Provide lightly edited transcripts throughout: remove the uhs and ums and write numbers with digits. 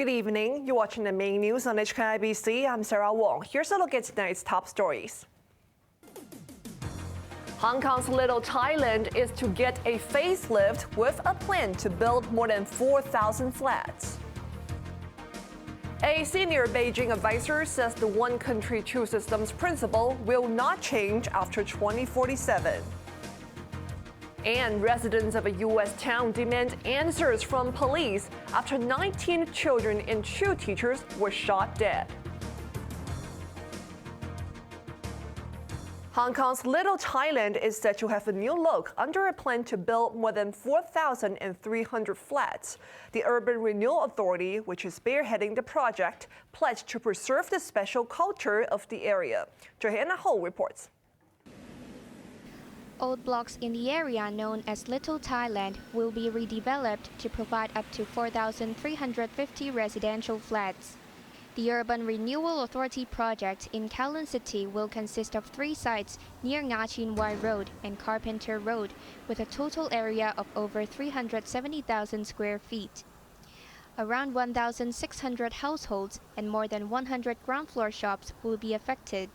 Good evening. You're watching the main news on HKIBC. I'm Sarah Wong. Here's a look at tonight's top stories. Hong Kong's Little Thailand is to get a facelift with a plan to build more than 4,000 flats. A senior Beijing advisor says the one country, two systems principle will not change after 2047. And residents of a U.S. town demand answers from police after 19 children and 2 teachers were shot dead. Hong Kong's Little Thailand is set to have a new look under a plan to build more than 4,300 flats. The Urban Renewal Authority, which is spearheading the project, pledged to preserve the special culture of the area. Johanna Ho reports. Old blocks in the area known as Little Thailand will be redeveloped to provide up to 4,350 residential flats. The Urban Renewal Authority project in Kowloon City will consist of 3 sites near Nga Chin Wai Road and Carpenter Road, with a total area of over 370,000 square feet. Around 1,600 households and more than 100 ground floor shops will be affected.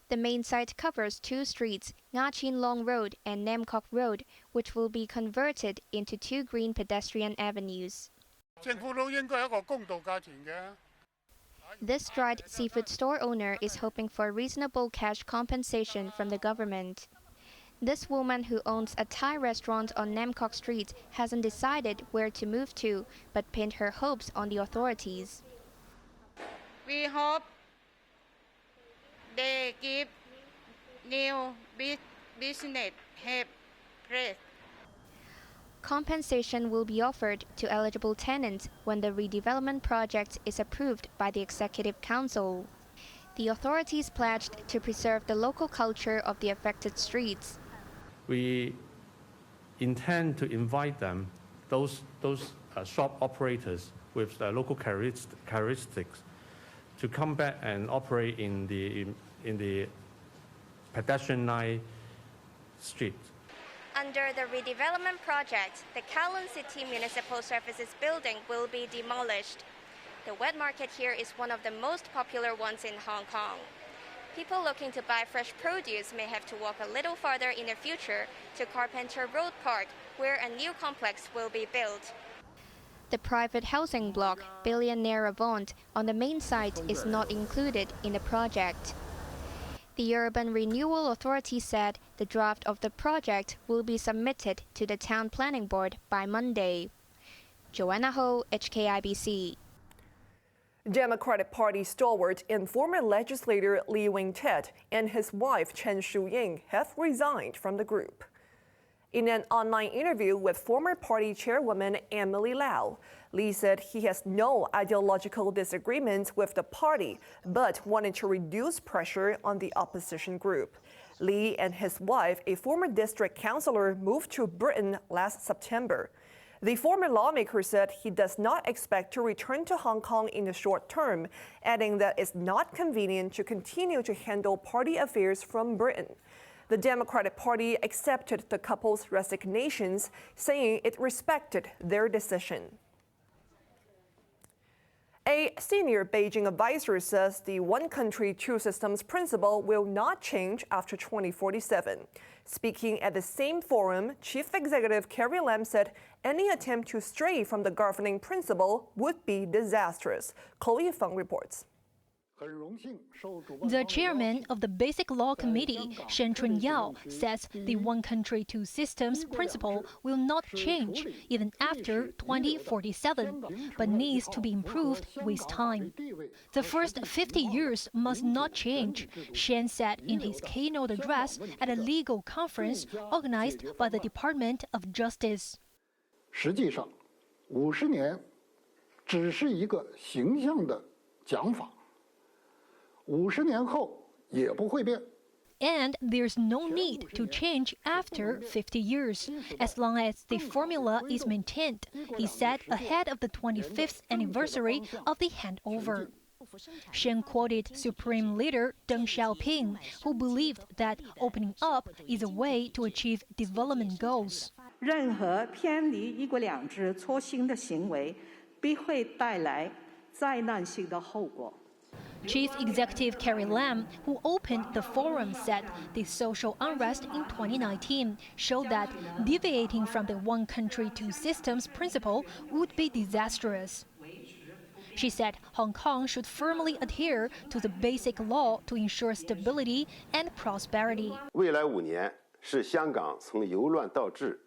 The main site covers 2 streets, Nga Chin Long Road and Nam Kok Road, which will be converted into 2 green pedestrian avenues. This dried seafood store owner is hoping for reasonable cash compensation from the government. This woman who owns a Thai restaurant on Nam Kok Street hasn't decided where to move to, but pinned her hopes on the authorities. We hope they give new business help place. Compensation will be offered to eligible tenants when the redevelopment project is approved by the Executive Council. The authorities pledged to preserve the local culture of the affected streets. We intend to invite them, those shop operators with the local characteristics, to come back and operate in the pedestrian line street. Under the redevelopment project, the Kowloon City Municipal Services building will be demolished. The wet market here is one of the most popular ones in Hong Kong. People looking to buy fresh produce may have to walk a little farther in the future to Carpenter Road Park, where a new complex will be built. The private housing block, Billionaire Avant, on the main site is not included in the project. The Urban Renewal Authority said the draft of the project will be submitted to the Town Planning Board by Monday. Joanna Ho, HKIBC. Democratic Party stalwart and former legislator Li Wing Ting and his wife Chen Shu-ying have resigned from the group. In an online interview with former party chairwoman Emily Lau, Li said he has no ideological disagreements with the party, but wanted to reduce pressure on the opposition group. Li and his wife, a former district councillor, moved to Britain last September. The former lawmaker said he does not expect to return to Hong Kong in the short term, adding that it's not convenient to continue to handle party affairs from Britain. The Democratic Party accepted the couple's resignations, saying it respected their decision. A senior Beijing advisor says the one country, two systems principle will not change after 2047. Speaking at the same forum, Chief Executive Carrie Lam said any attempt to stray from the governing principle would be disastrous. Chloe Feng reports. The chairman of the Basic Law Committee, Shen Chunyao, says the one country, two systems principle will not change even after 2047, but needs to be improved with time. The first 50 years must not change, Shen said in his keynote address at a legal conference organized by the Department of Justice. 实际上，50年只是一个形象的讲法。50年后也不会变。 And there's no need to change after 50 years, as long as the formula is maintained, he said ahead of the 25th anniversary of the handover. Shen quoted Supreme Leader Deng Xiaoping, who believed that opening up is a way to achieve development goals. 任何偏离一国两制、挫新的行为，必会带来灾难性的后果。 Chief Executive Carrie Lam, who opened the forum, said the social unrest in 2019 showed that deviating from the one country, two systems principle would be disastrous. She said Hong Kong should firmly adhere to the basic law to ensure stability and prosperity. 未来5年是香港从由乱到治。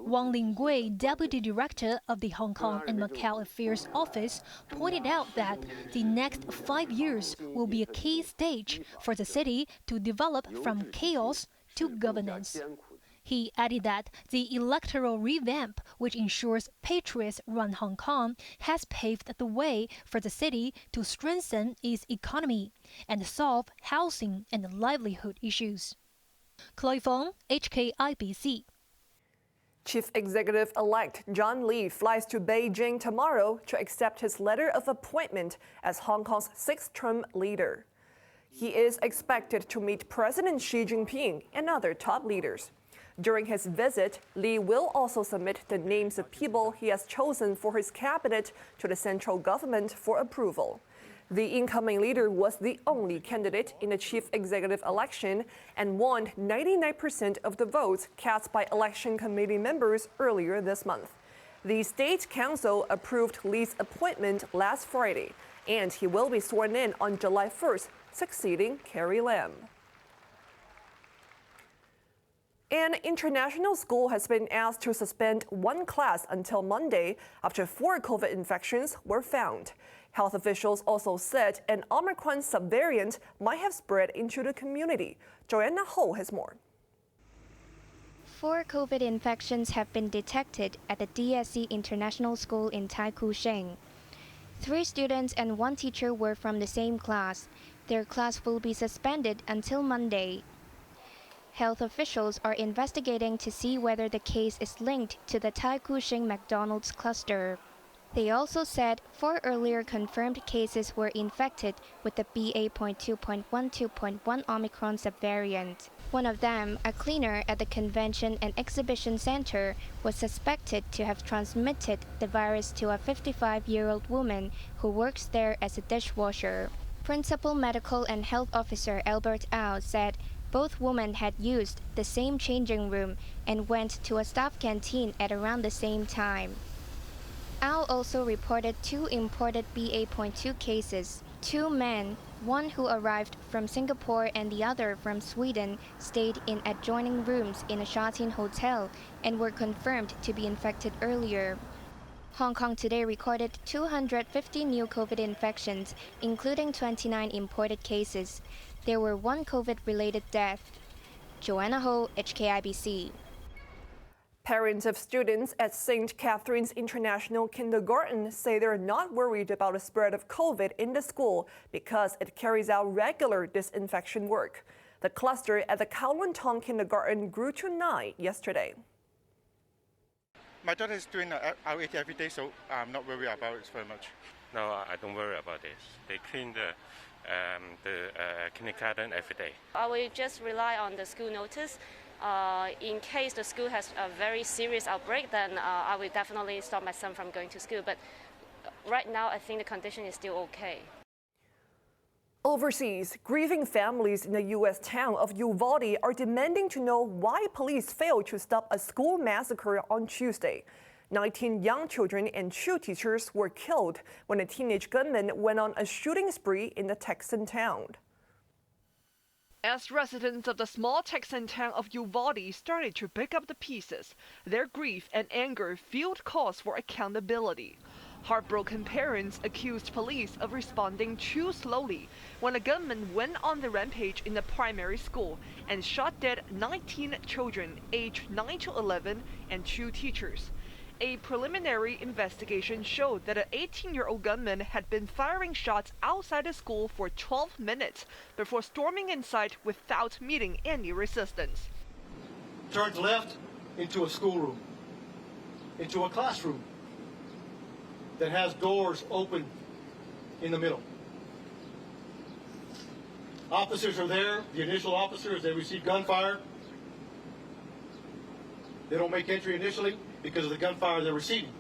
Wong Gui, Deputy Director of the Hong Kong and Macau Affairs Office, pointed out that the next 5 years will be a key stage for the city to develop from chaos to governance. He added that the electoral revamp, which ensures patriots run Hong Kong, has paved the way for the city to strengthen its economy and solve housing and livelihood issues. Chloe Fong, HKIBC. Chief Executive-elect John Lee flies to Beijing tomorrow to accept his letter of appointment as Hong Kong's sixth-term leader. He is expected to meet President Xi Jinping and other top leaders. During his visit, Lee will also submit the names of people he has chosen for his cabinet to the central government for approval. The incoming leader was the only candidate in the chief executive election and won 99% of the votes cast by election committee members earlier this month. The State Council approved Lee's appointment last Friday, and he will be sworn in on July 1st, succeeding Carrie Lam. An international school has been asked to suspend one class until Monday after 4 COVID infections were found. Health officials also said an Omicron subvariant might have spread into the community. Joanna Ho has more. 4 COVID infections have been detected at the DSC International School in Taikushing. 3 students and 1 teacher were from the same class. Their class will be suspended until Monday. Health officials are investigating to see whether the case is linked to the Taikushing McDonald's cluster. They also said 4 earlier confirmed cases were infected with the BA.2.12.1 Omicron subvariant. One of them, a cleaner at the Convention and Exhibition Center, was suspected to have transmitted the virus to a 55-year-old woman who works there as a dishwasher. Principal Medical and Health Officer Albert Au said both women had used the same changing room and went to a staff canteen at around the same time. Au also reported 2 imported BA.2 cases. 2 men, one who arrived from Singapore and the other from Sweden, stayed in adjoining rooms in a Shatin hotel and were confirmed to be infected earlier. Hong Kong today recorded 250 new COVID infections, including 29 imported cases. There were 1 COVID-related death. Joanna Ho, HKIBC. Parents of students at St. Catherine's International Kindergarten say they're not worried about the spread of COVID in the school because it carries out regular disinfection work. The cluster at the Kowloon Tong Kindergarten grew to 9 yesterday. My daughter is doing RAT every day, so I'm not worried about it very much. No, I don't worry about this. They clean the kindergarten every day. I will just rely on the school notice. In case the school has a very serious outbreak, then I will definitely stop my son from going to school. But right now, I think the condition is still okay. Overseas, grieving families in the U.S. town of Uvalde are demanding to know why police failed to stop a school massacre on Tuesday. 19 young children and 2 teachers were killed when a teenage gunman went on a shooting spree in the Texan town. As residents of the small Texan town of Uvalde started to pick up the pieces, their grief and anger fueled calls for accountability. Heartbroken parents accused police of responding too slowly when a gunman went on the rampage in the primary school and shot dead 19 children aged 9 to 11 and 2 teachers. A preliminary investigation showed that an 18-year-old gunman had been firing shots outside the school for 12 minutes before storming inside without meeting any resistance. Turned left into a schoolroom, into a classroom that has doors open in the middle. Officers are there, the initial officers, they receive gunfire. They don't make entry initially because of the gunfire they're receiving.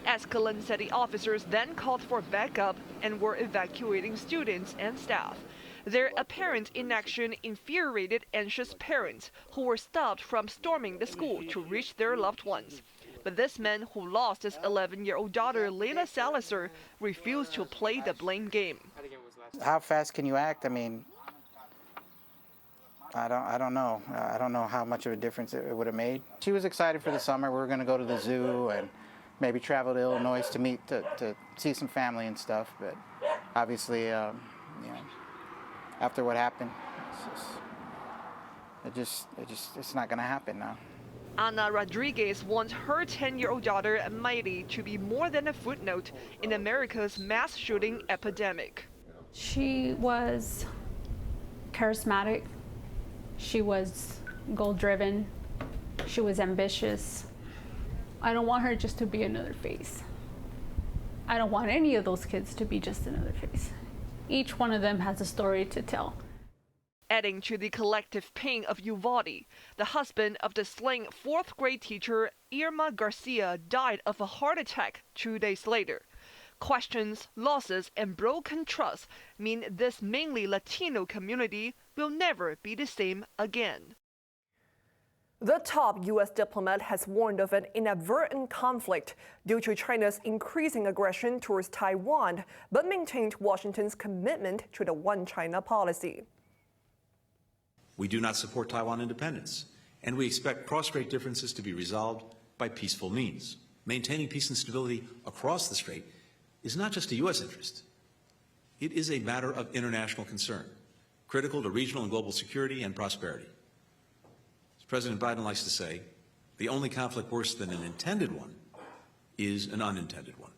Escalon city officers then called for backup and were evacuating students and staff. Their apparent inaction infuriated anxious parents who were stopped from storming the school to reach their loved ones. But this man, who lost his 11-year-old daughter, Layla Salazar, refused to play the blame game. How fast can you act? I mean, I don't know. I don't know how much of a difference it would have made. She was excited for the summer. We were going to go to the zoo and maybe travel to Illinois to see some family and stuff. But obviously, after what happened, it's not going to happen now. Ana Rodriguez wants her 10-year-old daughter, Miley, to be more than a footnote in America's mass shooting epidemic. She was charismatic. She was goal-driven. She was ambitious. I don't want her just to be another face. I don't want any of those kids to be just another face. Each one of them has a story to tell. Adding to the collective pain of Uvalde, the husband of the slain fourth-grade teacher Irma Garcia died of a heart attack 2 days later. Questions, losses, and broken trust mean this mainly Latino community will never be the same again. The top U.S. diplomat has warned of an inadvertent conflict due to China's increasing aggression towards Taiwan, but maintained Washington's commitment to the One China policy. We do not support Taiwan independence, and we expect cross-strait differences to be resolved by peaceful means. Maintaining peace and stability across the strait is not just a U.S. interest. It is a matter of international concern, critical to regional and global security and prosperity. As President Biden likes to say, the only conflict worse than an intended one is an unintended one.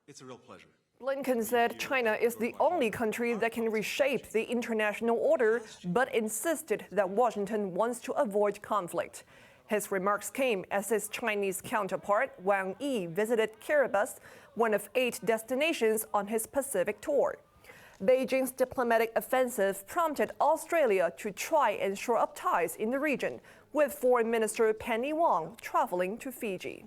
It's a real pleasure. Blinken said China is the only country that can reshape the international order, but insisted that Washington wants to avoid conflict. His remarks came as his Chinese counterpart, Wang Yi, visited Kiribati, one of 8 destinations on his Pacific tour. Beijing's diplomatic offensive prompted Australia to try and shore up ties in the region, with Foreign Minister Penny Wong traveling to Fiji.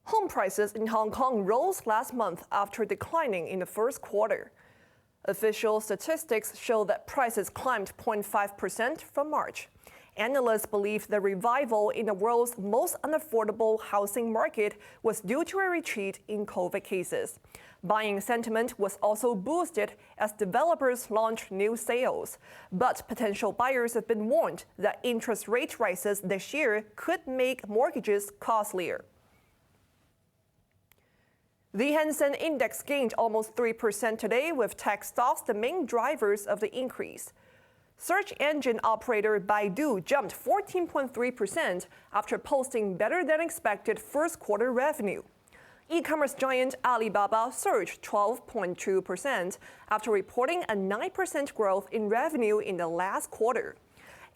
Home prices in Hong Kong rose last month after declining in the first quarter. Official statistics show that prices climbed 0.5% from March. Analysts believe the revival in the world's most unaffordable housing market was due to a retreat in COVID cases. Buying sentiment was also boosted as developers launched new sales. But potential buyers have been warned that interest rate rises this year could make mortgages costlier. The Hang Seng Index gained almost 3% today, with tech stocks the main drivers of the increase. Search engine operator Baidu jumped 14.3% after posting better-than-expected first-quarter revenue. E-commerce giant Alibaba surged 12.2% after reporting a 9% growth in revenue in the last quarter.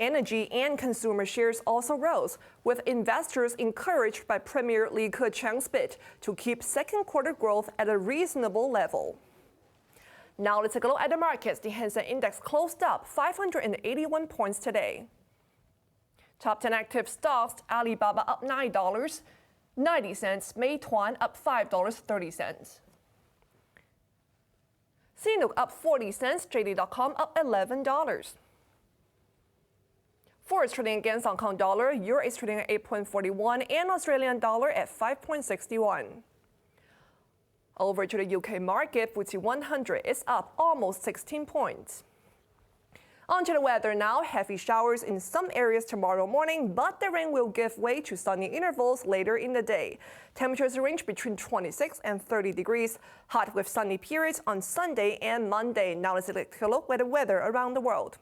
Energy and consumer shares also rose, with investors encouraged by Premier Li Keqiang's bid to keep second-quarter growth at a reasonable level. Now let's take a look at the markets. The Hang Seng Index closed up 581 points today. Top 10 active stocks: Alibaba up $9.90, Meituan up $5.30. CNOOC up 40 cents, JD.com up $11. Ford is trading against Hong Kong dollar, Euro is trading at 8.41, and Australian dollar at 5.61. Over to the UK market, FTSE 100 is up almost 16 points. On to the weather now. Heavy showers in some areas tomorrow morning, but the rain will give way to sunny intervals later in the day. Temperatures range between 26 and 30 degrees, hot with sunny periods on Sunday and Monday. Now let's take a look at the weather around the world.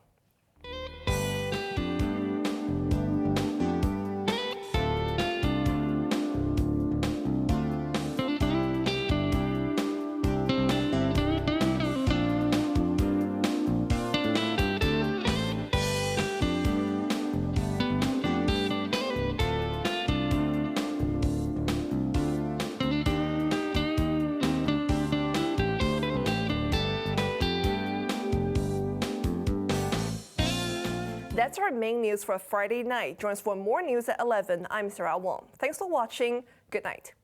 That's our main news for Friday night. Join us for more news at 11. I'm Sarah Wong. Thanks for watching. Good night.